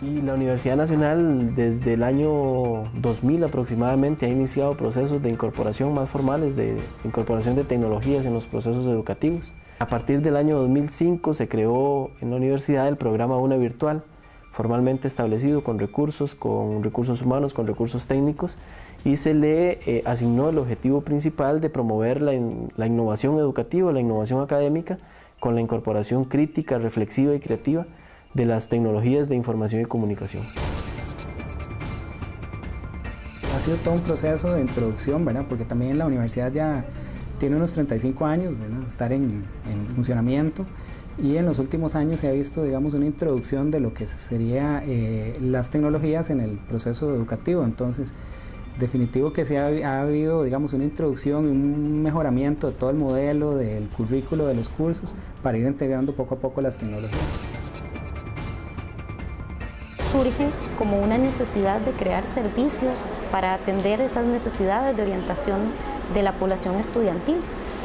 Y la Universidad Nacional desde el año 2000 aproximadamente ha iniciado procesos de incorporación más formales, de incorporación de tecnologías en los procesos educativos. A partir del año 2005 se creó en la universidad el programa UNA Virtual, formalmente establecido con recursos humanos, con recursos técnicos, y se le asignó el objetivo principal de promover la innovación educativa, la innovación académica, con la incorporación crítica, reflexiva y creativa de las tecnologías de información y comunicación. Ha sido todo un proceso de introducción, ¿verdad? Porque también la universidad ya tiene unos 35 años, ¿verdad?, de estar en funcionamiento, y en los últimos años se ha visto, digamos, una introducción de lo que sería las tecnologías en el proceso educativo. Entonces, definitivo que ha habido, digamos, una introducción y un mejoramiento de todo el modelo, del currículo, de los cursos, para ir integrando poco a poco las tecnologías. Surge como una necesidad de crear servicios para atender esas necesidades de orientación de la población estudiantil.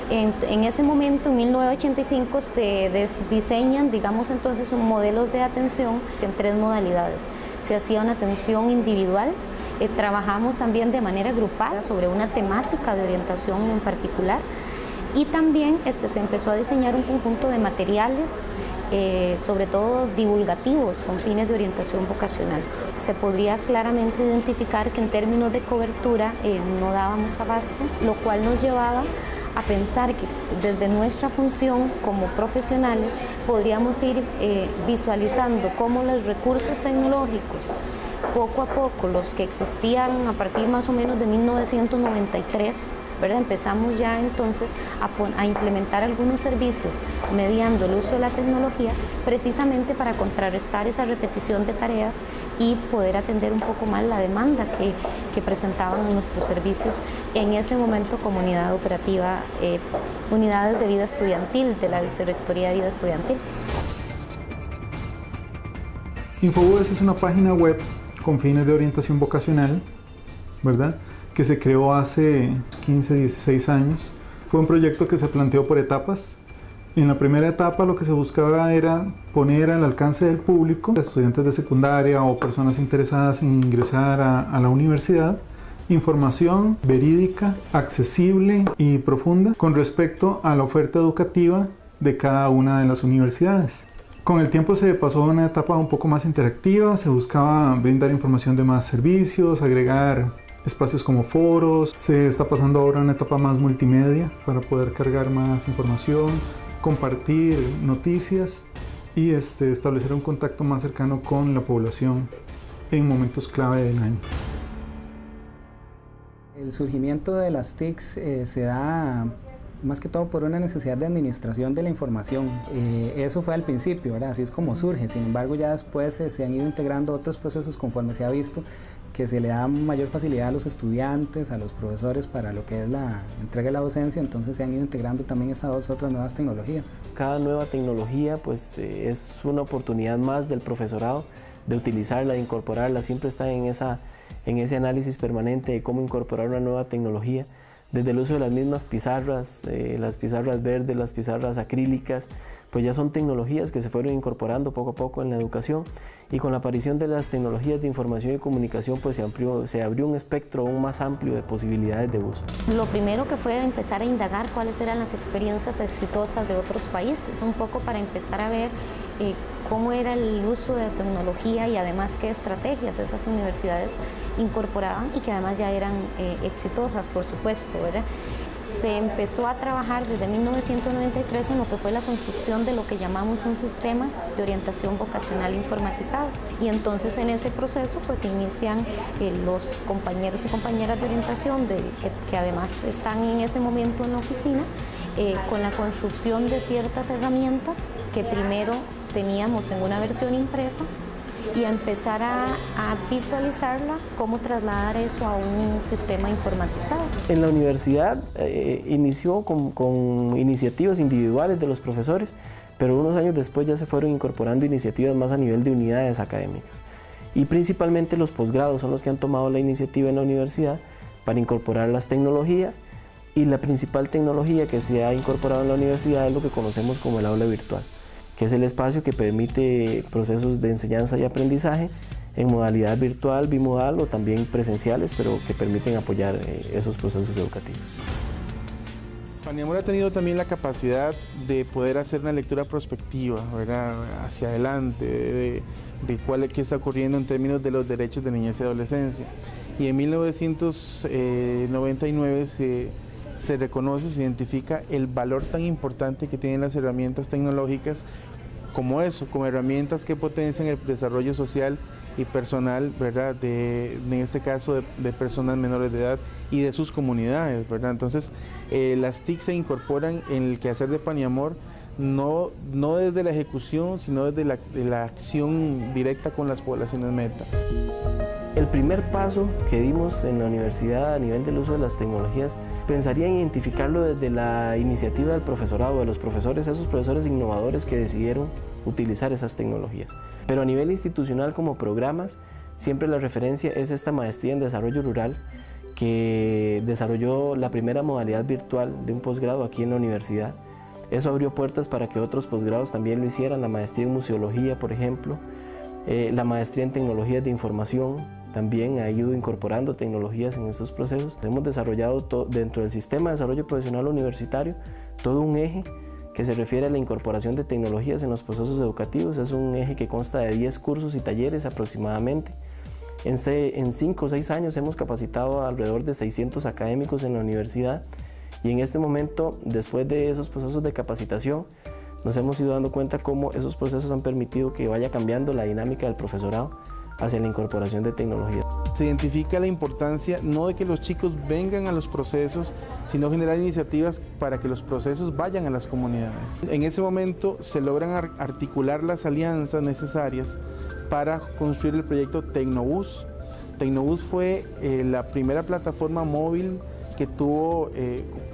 En ese momento, en 1985, se diseñan, digamos, entonces modelos de atención en 3 modalidades. Se hacía una atención individual, trabajamos también de manera grupal sobre una temática de orientación en particular, y también se empezó a diseñar un conjunto de materiales, sobre todo divulgativos, con fines de orientación vocacional. Se podría claramente identificar que en términos de cobertura no dábamos abasto, lo cual nos llevaba a pensar que desde nuestra función como profesionales podríamos ir visualizando cómo los recursos tecnológicos, poco a poco, los que existían a partir más o menos de 1993, ¿verdad? Empezamos ya entonces a implementar algunos servicios mediando el uso de la tecnología, precisamente para contrarrestar esa repetición de tareas y poder atender un poco más la demanda que presentaban nuestros servicios en ese momento como unidad operativa, unidades de vida estudiantil de la Vicerrectoría de Vida Estudiantil. InfoVues es una página web con fines de orientación vocacional, ¿verdad?, que se creó hace 15, 16 años. Fue un proyecto que se planteó por etapas. En la primera etapa lo que se buscaba era poner al alcance del público, estudiantes de secundaria o personas interesadas en ingresar a la universidad, información verídica, accesible y profunda con respecto a la oferta educativa de cada una de las universidades. Con el tiempo se pasó a una etapa un poco más interactiva, se buscaba brindar información de más servicios, agregar espacios como foros. Se está pasando ahora a una etapa más multimedia para poder cargar más información, compartir noticias y establecer un contacto más cercano con la población en momentos clave del año. El surgimiento de las TICs se da más que todo por una necesidad de administración de la información. Eso fue al principio, ¿verdad? Así es como surge. Sin embargo, ya después se han ido integrando otros procesos conforme se ha visto que se le da mayor facilidad a los estudiantes, a los profesores para lo que es la entrega de la docencia. Entonces se han ido integrando también estas otras nuevas tecnologías. Cada nueva tecnología pues, es una oportunidad más del profesorado de utilizarla, de incorporarla. Siempre está en ese análisis permanente de cómo incorporar una nueva tecnología, desde el uso de las mismas pizarras, las pizarras verdes, las pizarras acrílicas, pues ya son tecnologías que se fueron incorporando poco a poco en la educación, y con la aparición de las tecnologías de información y comunicación pues se abrió un espectro aún más amplio de posibilidades de uso. Lo primero que fue empezar a indagar cuáles eran las experiencias exitosas de otros países, un poco para empezar a ver cómo era el uso de la tecnología y además qué estrategias esas universidades incorporaban y que además ya eran exitosas, por supuesto, ¿verdad? Se empezó a trabajar desde 1993 en lo que fue la construcción de lo que llamamos un sistema de orientación vocacional informatizado, y entonces en ese proceso pues inician los compañeros y compañeras de orientación que además están en ese momento en la oficina con la construcción de ciertas herramientas que primero teníamos en una versión impresa, y a empezar a visualizarla, cómo trasladar eso a un sistema informatizado. En la universidad inició con iniciativas individuales de los profesores, pero unos años después ya se fueron incorporando iniciativas más a nivel de unidades académicas. Y principalmente los posgrados son los que han tomado la iniciativa en la universidad para incorporar las tecnologías, y la principal tecnología que se ha incorporado en la universidad es lo que conocemos como el aula virtual. que es el espacio que permite procesos de enseñanza y aprendizaje en modalidad virtual, bimodal o también presenciales, pero que permiten apoyar esos procesos educativos. Paniamor ha tenido también la capacidad de poder hacer una lectura prospectiva, ¿verdad?, hacia adelante, de qué está ocurriendo en términos de los derechos de niñez y adolescencia. Y en 1999 se reconoce, se identifica el valor tan importante que tienen las herramientas tecnológicas como eso, como herramientas que potencian el desarrollo social y personal, ¿verdad?, en este caso de personas menores de edad y de sus comunidades, ¿verdad? Entonces, las TIC se incorporan en el quehacer de Paniamor, no desde la ejecución, sino desde la acción directa con las poblaciones meta. El primer paso que dimos en la universidad a nivel del uso de las tecnologías, pensaría en identificarlo desde la iniciativa del profesorado, de los profesores, esos profesores innovadores que decidieron utilizar esas tecnologías. Pero a nivel institucional como programas, siempre la referencia es esta maestría en desarrollo rural que desarrolló la primera modalidad virtual de un posgrado aquí en la universidad. Eso abrió puertas para que otros posgrados también lo hicieran, la maestría en museología, por ejemplo, la maestría en tecnologías de información, también ha ido incorporando tecnologías en estos procesos. Hemos desarrollado dentro del sistema de desarrollo profesional universitario todo un eje que se refiere a la incorporación de tecnologías en los procesos educativos. Es un eje que consta de 10 cursos y talleres aproximadamente. En 5 o 6 años hemos capacitado a alrededor de 600 académicos en la universidad y en este momento, después de esos procesos de capacitación, nos hemos ido dando cuenta cómo esos procesos han permitido que vaya cambiando la dinámica del profesorado hacia la incorporación de tecnología. Se identifica la importancia no de que los chicos vengan a los procesos, sino generar iniciativas para que los procesos vayan a las comunidades. En ese momento se logran articular las alianzas necesarias para construir el proyecto Tecnobús. Tecnobús fue la primera plataforma móvil que tuvo,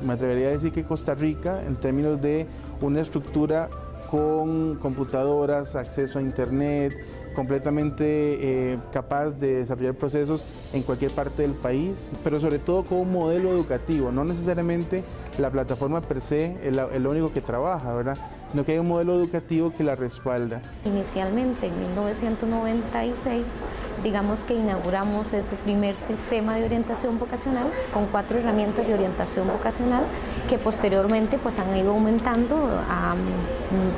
me atrevería a decir que Costa Rica, en términos de una estructura con computadoras, acceso a internet, completamente capaz de desarrollar procesos en cualquier parte del país, pero sobre todo como un modelo educativo, no necesariamente la plataforma per se es lo único que trabaja, ¿verdad?, sino que hay un modelo educativo que la respalda. Inicialmente, en 1996, digamos que inauguramos este primer sistema de orientación vocacional con 4 herramientas de orientación vocacional que posteriormente pues han ido aumentando a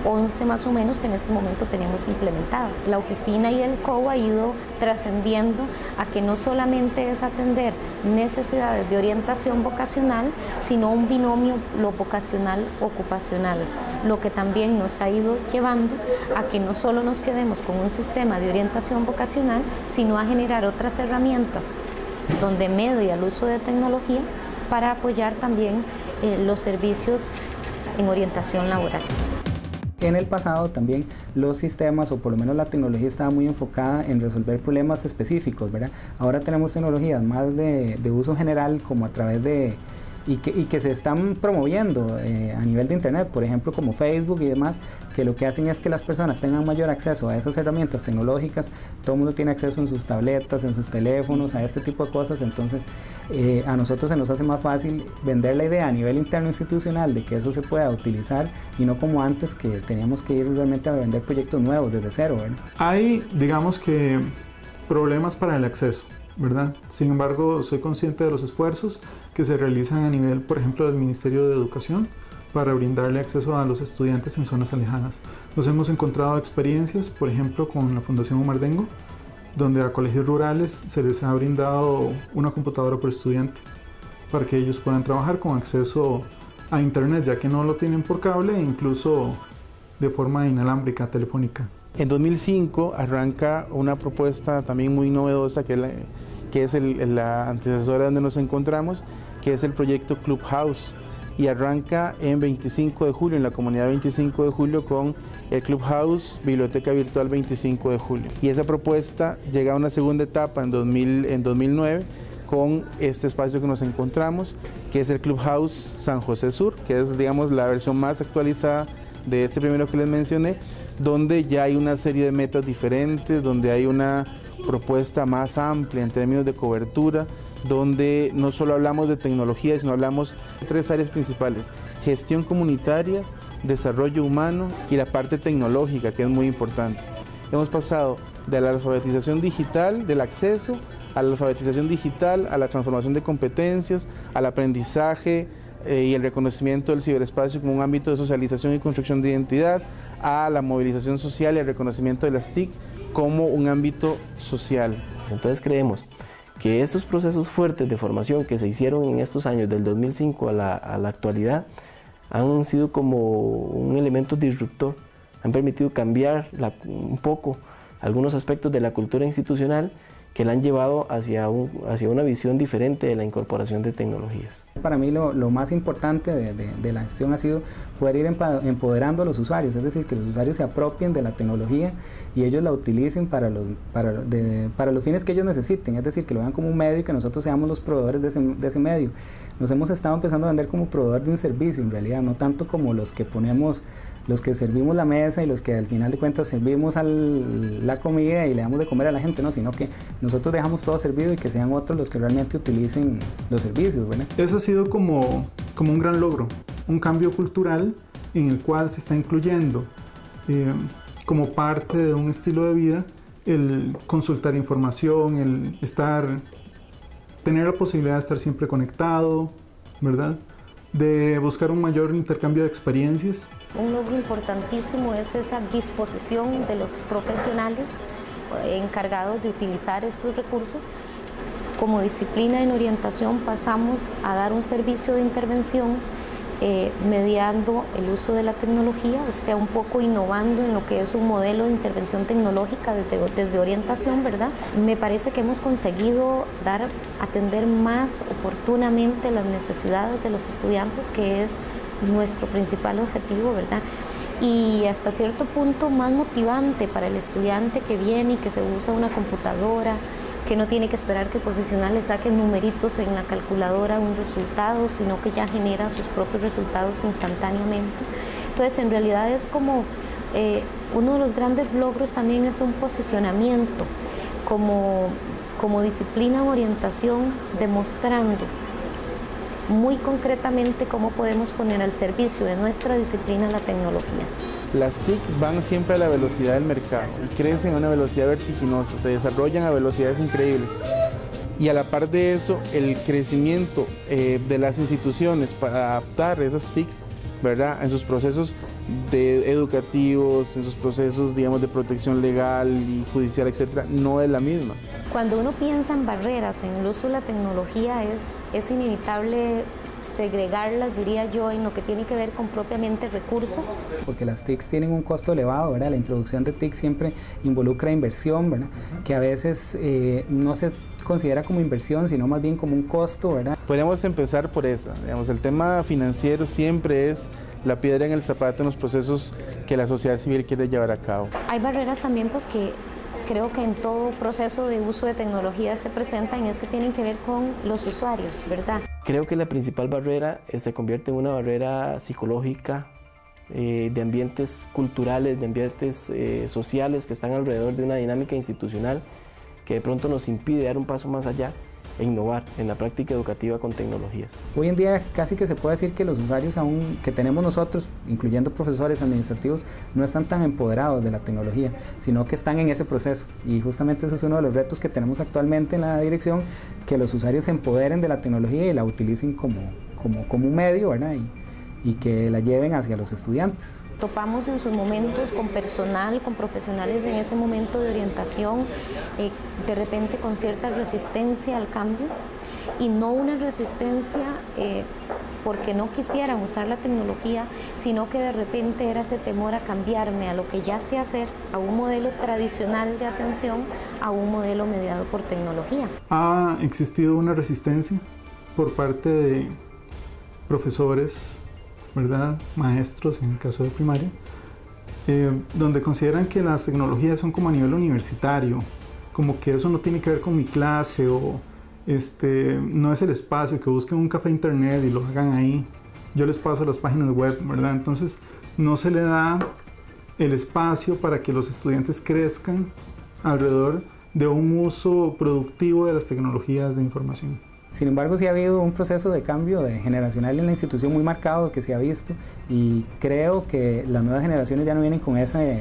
11 más o menos que en este momento tenemos implementadas. La oficina y el COU ha ido trascendiendo a que no solamente es atender necesidades de orientación vocacional, sino un binomio lo vocacional-ocupacional, lo que también nos ha ido llevando a que no solo nos quedemos con un sistema de orientación vocacional, sino a generar otras herramientas donde media el uso de tecnología para apoyar también los servicios en orientación laboral. En el pasado también los sistemas, o por lo menos la tecnología, estaba muy enfocada en resolver problemas específicos, ¿verdad? Ahora tenemos tecnologías más de uso general, como a través de y que se están promoviendo a nivel de internet, por ejemplo como Facebook y demás, que lo que hacen es que las personas tengan mayor acceso a esas herramientas tecnológicas. Todo el mundo tiene acceso en sus tabletas, en sus teléfonos, a este tipo de cosas. Entonces a nosotros se nos hace más fácil vender la idea a nivel interno institucional de que eso se pueda utilizar, y no como antes, que teníamos que ir realmente a vender proyectos nuevos desde cero, ¿verdad? Hay, digamos que, problemas para el acceso, ¿verdad? Sin embargo, soy consciente de los esfuerzos que se realizan a nivel, por ejemplo, del Ministerio de Educación para brindarle acceso a los estudiantes en zonas alejadas. Nos hemos encontrado experiencias, por ejemplo, con la Fundación Omardengo, donde a colegios rurales se les ha brindado una computadora por estudiante para que ellos puedan trabajar con acceso a internet, ya que no lo tienen por cable e incluso de forma inalámbrica, telefónica. En 2005 arranca una propuesta también muy novedosa que es la antecesora donde nos encontramos, que es el proyecto Clubhouse, y arranca en 25 de julio, en la comunidad 25 de julio, con el Clubhouse Biblioteca Virtual 25 de julio. Y esa propuesta llega a una segunda etapa en 2009 con este espacio que nos encontramos, que es el Clubhouse San José Sur, que es, digamos, la versión más actualizada de este primero que les mencioné, donde ya hay una serie de metas diferentes, donde hay una propuesta más amplia en términos de cobertura, donde no solo hablamos de tecnología, sino hablamos de 3 áreas principales: gestión comunitaria, desarrollo humano y la parte tecnológica, que es muy importante. Hemos pasado de la alfabetización digital, del acceso, a la alfabetización digital, a la transformación de competencias, al aprendizaje y el reconocimiento del ciberespacio como un ámbito de socialización y construcción de identidad, a la movilización social y el reconocimiento de las TIC como un ámbito social. Entonces creemos que estos procesos fuertes de formación que se hicieron en estos años, del 2005 a la actualidad, han sido como un elemento disruptor, han permitido cambiar un poco algunos aspectos de la cultura institucional que la han llevado hacia una visión diferente de la incorporación de tecnologías. Para mí lo más importante de la gestión ha sido poder ir empoderando a los usuarios, es decir, que los usuarios se apropien de la tecnología y ellos la utilicen para los fines que ellos necesiten, es decir, que lo vean como un medio y que nosotros seamos los proveedores de ese medio. Nos hemos estado empezando a vender como proveedor de un servicio, en realidad, no tanto como los que servimos la mesa y los que al final de cuentas servimos la comida y le damos de comer a la gente, no, sino que nosotros dejamos todo servido y que sean otros los que realmente utilicen los servicios, ¿verdad? Eso ha sido como un gran logro, un cambio cultural en el cual se está incluyendo como parte de un estilo de vida el consultar información, el tener la posibilidad de estar siempre conectado, ¿verdad? De buscar un mayor intercambio de experiencias. Un logro importantísimo es esa disposición de los profesionales encargados de utilizar estos recursos. Como disciplina en orientación pasamos a dar un servicio de intervención mediando el uso de la tecnología, o sea, un poco innovando en lo que es un modelo de intervención tecnológica desde orientación, ¿verdad? Me parece que hemos conseguido atender más oportunamente las necesidades de los estudiantes, que es nuestro principal objetivo, ¿verdad? Y hasta cierto punto más motivante para el estudiante que viene y que se usa una computadora, que no tiene que esperar que el profesional le saque numeritos en la calculadora un resultado, sino que ya genera sus propios resultados instantáneamente. Entonces, en realidad es como uno de los grandes logros también es un posicionamiento como disciplina en orientación, demostrando muy concretamente cómo podemos poner al servicio de nuestra disciplina la tecnología. Las TIC van siempre a la velocidad del mercado y crecen a una velocidad vertiginosa, se desarrollan a velocidades increíbles. Y a la par de eso, el crecimiento de las instituciones para adaptar esas TIC, ¿verdad?, en sus procesos educativos, en sus procesos, digamos, de protección legal y judicial, etcétera, no es la misma. Cuando uno piensa en barreras en el uso de la tecnología, es inevitable segregarlas, diría yo, en lo que tiene que ver con propiamente recursos. Porque las TICs tienen un costo elevado, ¿verdad? La introducción de TIC siempre involucra inversión, ¿verdad? Que a veces no se considera como inversión, sino más bien como un costo, ¿verdad? Podríamos empezar por esa, digamos, el tema financiero siempre es la piedra en el zapato en los procesos que la sociedad civil quiere llevar a cabo. Hay barreras también pues que creo que en todo proceso de uso de tecnología se presentan, y es que tienen que ver con los usuarios, ¿verdad? Creo que la principal barrera se convierte en una barrera psicológica, de ambientes culturales, de ambientes sociales que están alrededor de una dinámica institucional que de pronto nos impide dar un paso más allá e innovar en la práctica educativa con tecnologías. Hoy en día casi que se puede decir que los usuarios aún que tenemos nosotros, incluyendo profesores administrativos, no están tan empoderados de la tecnología, sino que están en ese proceso. Y justamente ese es uno de los retos que tenemos actualmente en la dirección, que los usuarios se empoderen de la tecnología y la utilicen como un medio, ¿verdad? Y que la lleven hacia los estudiantes. Topamos en sus momentos con personal, con profesionales en ese momento de orientación, de repente con cierta resistencia al cambio, y no una resistencia porque no quisieran usar la tecnología, sino que de repente era ese temor a cambiarme a lo que ya sé hacer, a un modelo tradicional de atención, a un modelo mediado por tecnología. Ha existido una resistencia por parte de profesores, ¿verdad?, maestros en el caso de primaria, donde consideran que las tecnologías son como a nivel universitario, como que eso no tiene que ver con mi clase, o no es el espacio, que busquen un café internet y lo hagan ahí, yo les paso las páginas web, ¿verdad? Entonces no se le da el espacio para que los estudiantes crezcan alrededor de un uso productivo de las tecnologías de información. Sin embargo, sí ha habido un proceso de cambio generacional en la institución muy marcado que se ha visto, y creo que las nuevas generaciones ya no vienen con ese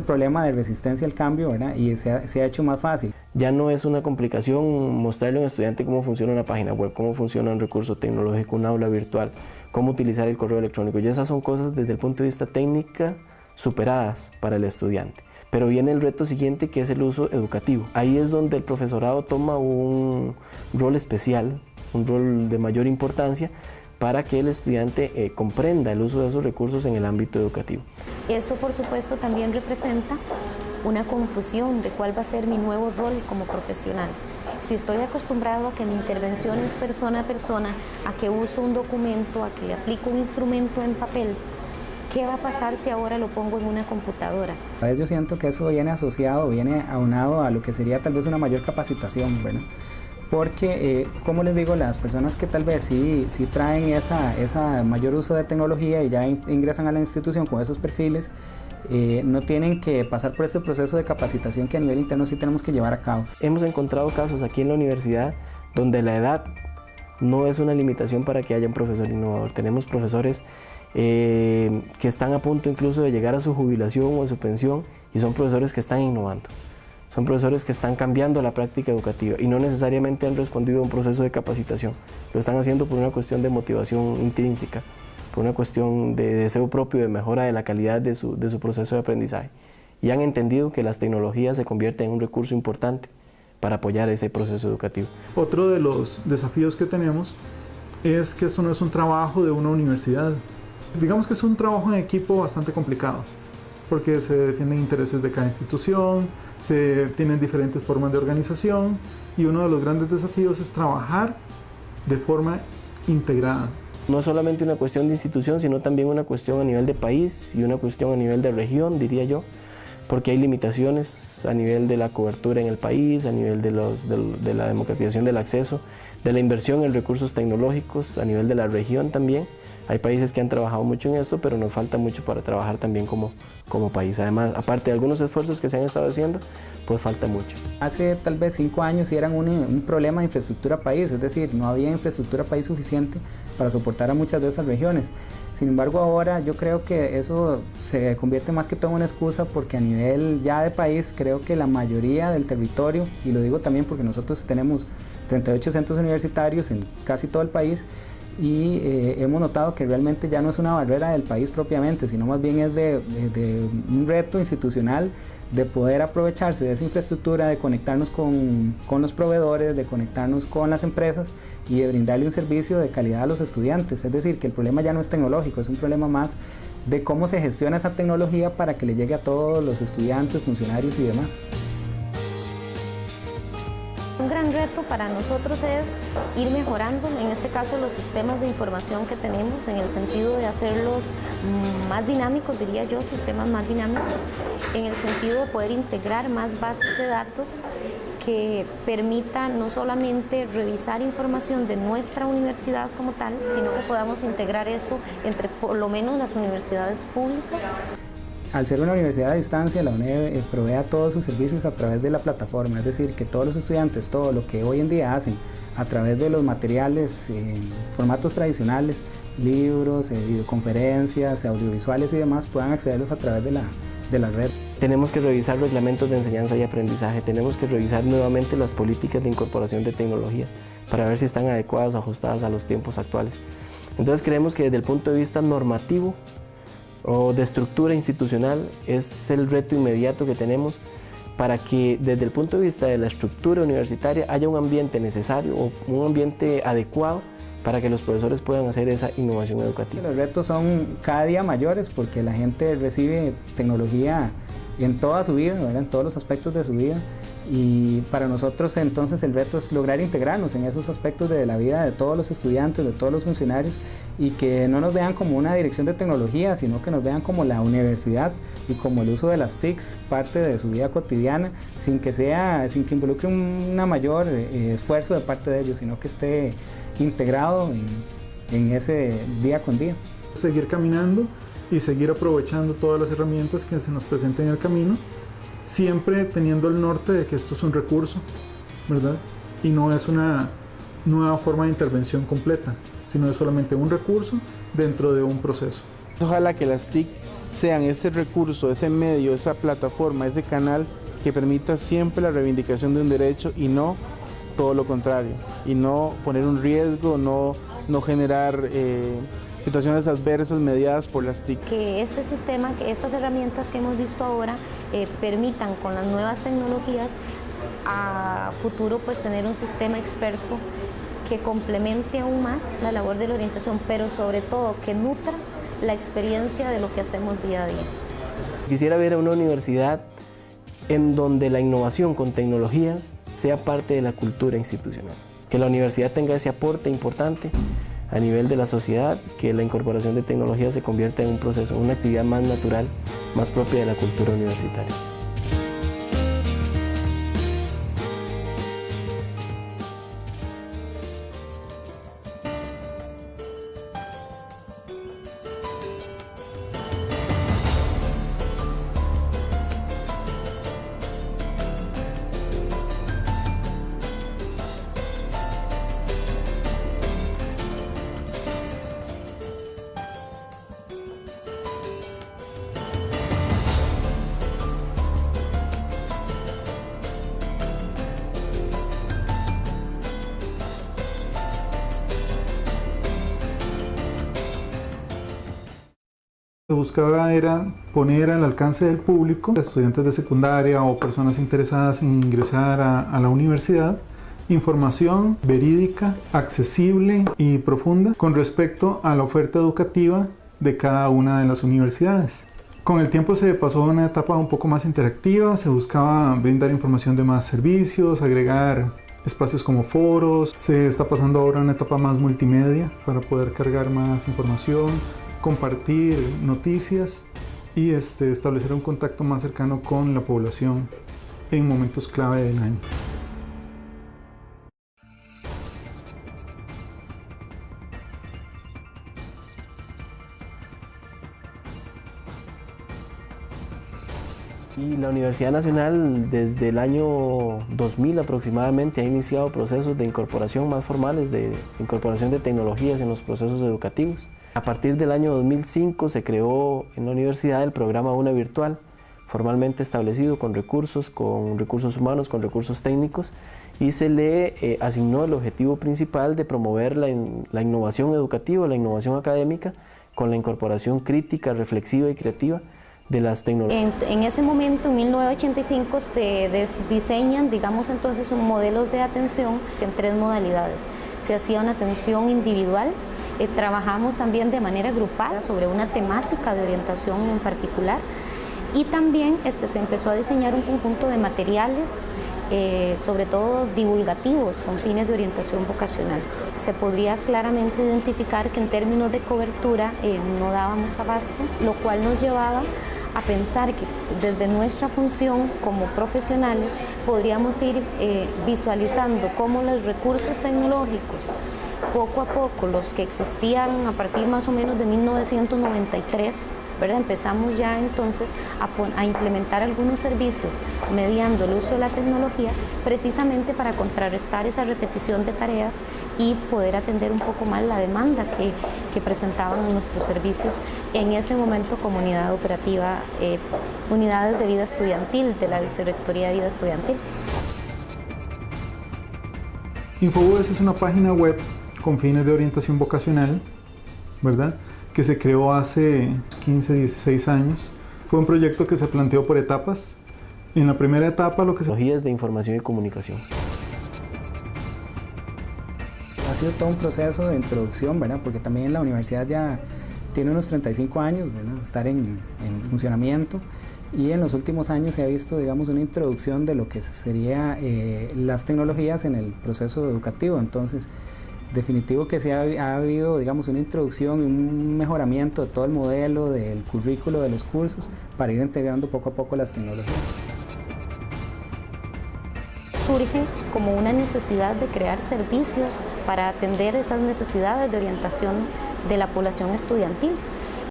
problema de resistencia al cambio, ¿verdad? Y se ha hecho más fácil. Ya no es una complicación mostrarle a un estudiante cómo funciona una página web, cómo funciona un recurso tecnológico, un aula virtual, cómo utilizar el correo electrónico. Ya esas son cosas desde el punto de vista técnico superadas para el estudiante. Pero viene el reto siguiente, que es el uso educativo. Ahí es donde el profesorado toma un rol especial, un rol de mayor importancia, para que el estudiante comprenda el uso de esos recursos en el ámbito educativo. Eso, por supuesto, también representa una confusión de cuál va a ser mi nuevo rol como profesional. Si estoy acostumbrado a que mi intervención es persona a persona, a que uso un documento, a que le aplico un instrumento en papel, ¿qué va a pasar si ahora lo pongo en una computadora? A veces yo siento que eso viene asociado, viene aunado a lo que sería tal vez una mayor capacitación, ¿verdad? Porque, como les digo, las personas que tal vez sí traen esa mayor uso de tecnología y ya ingresan a la institución con esos perfiles, no tienen que pasar por este proceso de capacitación que a nivel interno sí tenemos que llevar a cabo. Hemos encontrado casos aquí en la universidad donde la edad no es una limitación para que haya un profesor innovador. Tenemos profesores que están a punto incluso de llegar a su jubilación o a su pensión, y son profesores que están innovando. Son profesores que están cambiando la práctica educativa y no necesariamente han respondido a un proceso de capacitación. Lo están haciendo por una cuestión de motivación intrínseca, por una cuestión de deseo propio de mejora de la calidad de su proceso de aprendizaje. Y han entendido que las tecnologías se convierten en un recurso importante para apoyar ese proceso educativo. Otro de los desafíos que tenemos es que esto no es un trabajo de una universidad. Digamos que es un trabajo en equipo bastante complicado, porque se defienden intereses de cada institución, se tienen diferentes formas de organización, y uno de los grandes desafíos es trabajar de forma integrada. No es solamente una cuestión de institución, sino también una cuestión a nivel de país y una cuestión a nivel de región, diría yo, porque hay limitaciones a nivel de la cobertura en el país, a nivel de la democratización del acceso, de la inversión en recursos tecnológicos, a nivel de la región también. Hay países que han trabajado mucho en esto, pero nos falta mucho para trabajar también como país. Además, aparte de algunos esfuerzos que se han estado haciendo, pues falta mucho. Hace tal vez 5 años sí eran un problema de infraestructura país, es decir, no había infraestructura país suficiente para soportar a muchas de esas regiones. Sin embargo, ahora yo creo que eso se convierte más que todo en una excusa, porque a nivel ya de país creo que la mayoría del territorio, y lo digo también porque nosotros tenemos 38 centros universitarios en casi todo el país, y hemos notado que realmente ya no es una barrera del país propiamente, sino más bien es de un reto institucional de poder aprovecharse de esa infraestructura, de conectarnos con los proveedores, de conectarnos con las empresas y de brindarle un servicio de calidad a los estudiantes. Es decir, que el problema ya no es tecnológico, es un problema más de cómo se gestiona esa tecnología para que le llegue a todos los estudiantes, funcionarios y demás. Un gran reto para nosotros es ir mejorando, en este caso, los sistemas de información que tenemos, en el sentido de hacerlos más dinámicos, diría yo, sistemas más dinámicos, en el sentido de poder integrar más bases de datos que permitan no solamente revisar información de nuestra universidad como tal, sino que podamos integrar eso entre por lo menos las universidades públicas. Al ser una universidad a distancia, la UNED provee todos sus servicios a través de la plataforma, es decir, que todos los estudiantes, todo lo que hoy en día hacen a través de los materiales, formatos tradicionales, libros, videoconferencias, audiovisuales y demás, puedan accederlos a través de la red. Tenemos que revisar reglamentos de enseñanza y aprendizaje, tenemos que revisar nuevamente las políticas de incorporación de tecnologías para ver si están adecuadas o ajustadas a los tiempos actuales. Entonces creemos que desde el punto de vista normativo o de estructura institucional es el reto inmediato que tenemos para que desde el punto de vista de la estructura universitaria haya un ambiente necesario o un ambiente adecuado para que los profesores puedan hacer esa innovación educativa. Los retos son cada día mayores porque la gente recibe tecnología en toda su vida, ¿verdad? En todos los aspectos de su vida, y para nosotros entonces el reto es lograr integrarnos en esos aspectos de la vida de todos los estudiantes, de todos los funcionarios, y que no nos vean como una dirección de tecnología, sino que nos vean como la universidad y como el uso de las TICs, parte de su vida cotidiana, sin que involucre un mayor esfuerzo de parte de ellos, sino que esté integrado en ese día con día. Seguir caminando y seguir aprovechando todas las herramientas que se nos presenten en el camino, siempre teniendo el norte de que esto es un recurso, ¿verdad? Y no es una nueva forma de intervención completa, sino es solamente un recurso dentro de un proceso. Ojalá que las TIC sean ese recurso, ese medio, esa plataforma, ese canal que permita siempre la reivindicación de un derecho y no todo lo contrario, y no poner un riesgo, no generar situaciones adversas mediadas por las TIC. Que este sistema, que estas herramientas que hemos visto ahora permitan con las nuevas tecnologías a futuro pues tener un sistema experto que complemente aún más la labor de la orientación, pero sobre todo que nutra la experiencia de lo que hacemos día a día. Quisiera ver a una universidad en donde la innovación con tecnologías sea parte de la cultura institucional. Que la universidad tenga ese aporte importante a nivel de la sociedad, que la incorporación de tecnologías se convierta en un proceso, una actividad más natural, más propia de la cultura universitaria. Se buscaba era poner al alcance del público, estudiantes de secundaria o personas interesadas en ingresar a la universidad, información verídica, accesible y profunda con respecto a la oferta educativa de cada una de las universidades. Con el tiempo se pasó a una etapa un poco más interactiva, se buscaba brindar información de más servicios, agregar espacios como foros, se está pasando ahora a una etapa más multimedia para poder cargar más información, compartir noticias y establecer un contacto más cercano con la población en momentos clave del año. Y la Universidad Nacional desde el año 2000 aproximadamente ha iniciado procesos de incorporación más formales, de incorporación de tecnologías en los procesos educativos. A partir del año 2005 se creó en la universidad el programa UNA Virtual, formalmente establecido con recursos humanos, con recursos técnicos, y se le asignó el objetivo principal de promover la innovación educativa, la innovación académica, con la incorporación crítica, reflexiva y creativa de las tecnologías. En ese momento, en 1985, se diseñan, digamos entonces, modelos de atención en 3 modalidades. Se hacía una atención individual, trabajamos también de manera grupal sobre una temática de orientación en particular, y también se empezó a diseñar un conjunto de materiales, sobre todo divulgativos con fines de orientación vocacional. Se podría claramente identificar que en términos de cobertura no dábamos abasto, lo cual nos llevaba a pensar que desde nuestra función como profesionales podríamos ir visualizando cómo los recursos tecnológicos, poco a poco, los que existían a partir más o menos de 1993, ¿verdad? Empezamos ya entonces a implementar algunos servicios mediando el uso de la tecnología, precisamente para contrarrestar esa repetición de tareas y poder atender un poco más la demanda que presentaban nuestros servicios en ese momento como unidad operativa, unidades de vida estudiantil de la Vicerrectoría de Vida Estudiantil. InfoUS es una página web con fines de orientación vocacional, ¿verdad?, que se creó hace 15, 16 años. Fue un proyecto que se planteó por etapas. En la primera etapa lo que se... Tecnologías de información y comunicación. Ha sido todo un proceso de introducción, ¿verdad?, porque también la universidad ya tiene unos 35 años, ¿verdad?, de estar en funcionamiento, y en los últimos años se ha visto, digamos, una introducción de lo que sería las tecnologías en el proceso educativo. Entonces, definitivo que ha habido, digamos, una introducción y un mejoramiento de todo el modelo, del currículo, de los cursos, para ir integrando poco a poco las tecnologías. Surge como una necesidad de crear servicios para atender esas necesidades de orientación de la población estudiantil.